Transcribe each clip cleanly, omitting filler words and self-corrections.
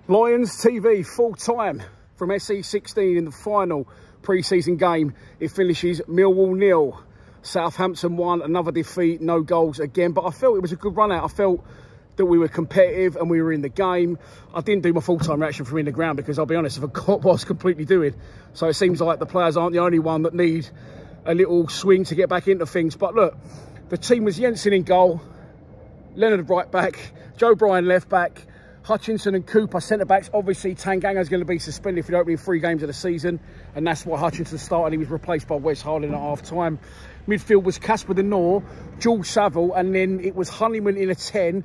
Lions TV full time from SE16 in the final pre-season game. It finishes Millwall 0, Southampton 1, another defeat, no goals again. But I felt it was a good run out. I felt that we were competitive and we were in the game. I didn't do my full-time reaction from in the ground because I'll be honest, I forgot what I was completely doing. So it seems like the players aren't the only one that need a little swing to get back into things. But look, the team was Jensen in goal, Leonard right back, Joe Bryan left back, Hutchinson and Cooper centre-backs. Obviously, Tanganga's going to be suspended for the opening 3 games of the season, and that's why Hutchinson started. He was replaced by Wes Harlan at half-time. Midfield was Casper De Noor, George Saville, and then it was Honeyman in a 10,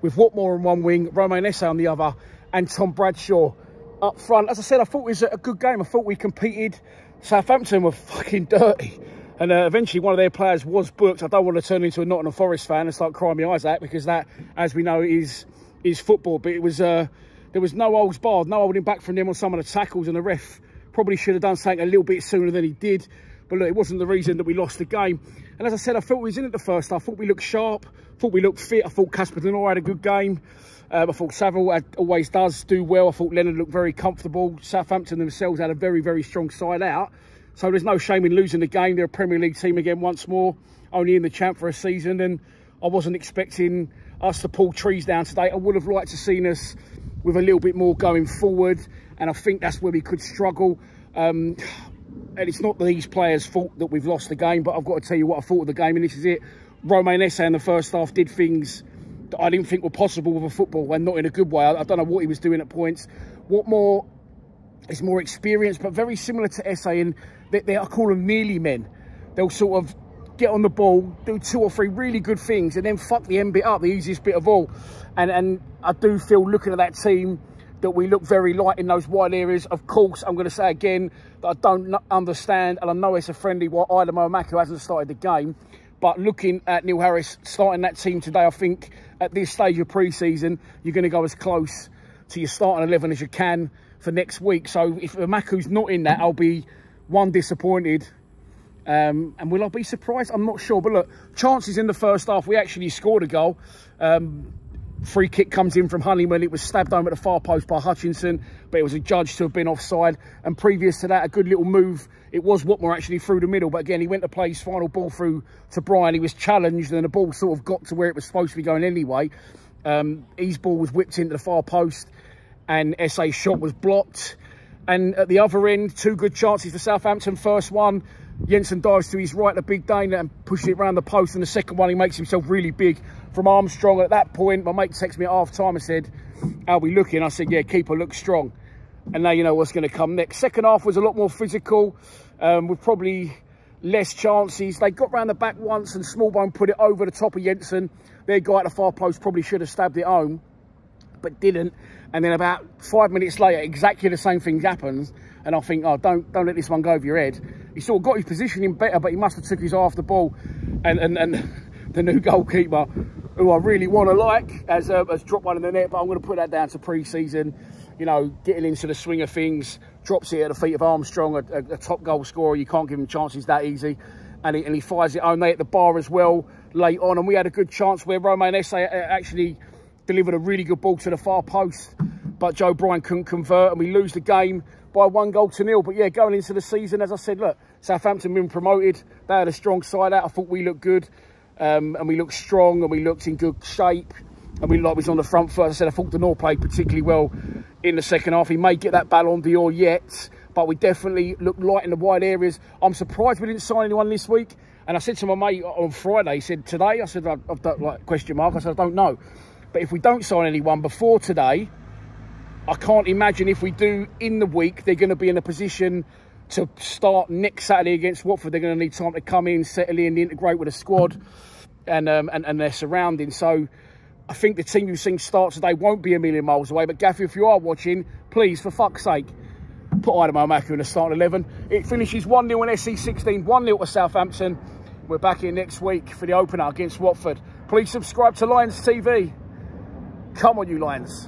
with Watmore on one wing, Romain Esse on the other, and Tom Bradshaw up front. As I said, I thought it was a good game. I thought we competed. Southampton were fucking dirty. And eventually one of their players was booked. I don't want to turn into a Nottingham Forest fan and start crying my eyes out, because that, as we know, is football. But it was there was no holds barred, no holding back from them on some of the tackles, and the ref probably should have done something a little bit sooner than he did. But look, it wasn't the reason that we lost the game. And as I said, I thought we was in it the first half. I thought we looked sharp, thought we looked fit. I thought Casper De Noor had a good game. I thought Saville always does do well. I thought Leonard looked very comfortable. Southampton themselves had a very, very strong side out. So there's no shame in losing the game. They're a Premier League team again once more, only in the champ for a season. And I wasn't expecting us to pull trees down today. I would have liked to seen us with a little bit more going forward. And I think that's where we could struggle. And it's not these players' fault that we've lost the game, but I've got to tell you what I thought of the game, and this is it. Romain Esse in the first half did things that I didn't think were possible with a football, and not in a good way. I don't know what he was doing at points. Watmore is more experienced, but very similar to Esse, and I call them nearly men. They'll sort of get on the ball, do 2 or 3 really good things, and then fuck the end bit up, the easiest bit of all. And I do feel, looking at that team, that we look very light in those wide areas. Of course, I'm going to say again that I don't understand, and I know it's a friendly why Idemo Mako hasn't started the game. But looking at Neil Harris starting that team today, I think at this stage of pre-season, you're going to go as close to your starting 11 as you can for next week. So if Maku's not in that, I'll be disappointed. And will I be surprised? I'm not sure. But look, chances in the first half, we actually scored a goal. Free kick comes in from Honeyman. It was stabbed home at the far post by Hutchinson, but it was adjudged to have been offside. And previous to that, a good little move. It was Watmore actually through the middle, but again, he went to play his final ball through to Bryan. He was challenged, and the ball sort of got to where it was supposed to be going anyway. His ball was whipped into the far post, and Esse's shot was blocked. And at the other end, 2 good chances for Southampton. First one, Jensen dives to his right, the big Dane, and pushes it around the post. And the second one, he makes himself really big from Armstrong. At that point, my mate texted me at half-time and said, "How are we looking?" I said, "Yeah, keeper looks strong." And now you know what's going to come next. Second half was a lot more physical, with probably less chances. They got round the back once, and Smallbone put it over the top of Jensen. Their guy at the far post probably should have stabbed it home, but didn't. And then about 5 minutes later, exactly the same thing happens. And I think, oh, don't let this one go over your head. He sort of got his positioning better, but he must have took his eye off the ball. And the new goalkeeper, who I really want to like, has dropped one in the net. But I'm going to put that down to pre-season. You know, getting into the swing of things, drops it at the feet of Armstrong, a top goal scorer. You can't give him chances that easy. And he fires it home. They hit the bar as well late on. And we had a good chance where Romain Esse actually delivered a really good ball to the far post, but Joe Bryan couldn't convert, and we lose the game by 1-0. But yeah, going into the season, as I said, look, Southampton been promoted. They had a strong side out. I thought we looked good, and we looked strong, and we looked in good shape, and we was on the front foot. As I said, I thought De Noor played particularly well in the second half. He may get that Ballon d'Or yet, but we definitely looked light in the wide areas. I'm surprised we didn't sign anyone this week. And I said to my mate on Friday, he said, "Today?" I said, "I don't like question mark." I said, "I don't know." But if we don't sign anyone before today, I can't imagine if we do in the week, they're going to be in a position to start next Saturday against Watford. They're going to need time to come in, settle in, integrate with the squad and their surroundings. So I think the team you've seen start today won't be a million miles away. But Gaffy, if you are watching, please, for fuck's sake, put Idemo Mako in the starting 11. It finishes 1-0 in SE16, 1-0 to Southampton. We're back here next week for the opener against Watford. Please subscribe to Lions TV. Come on, you Lions.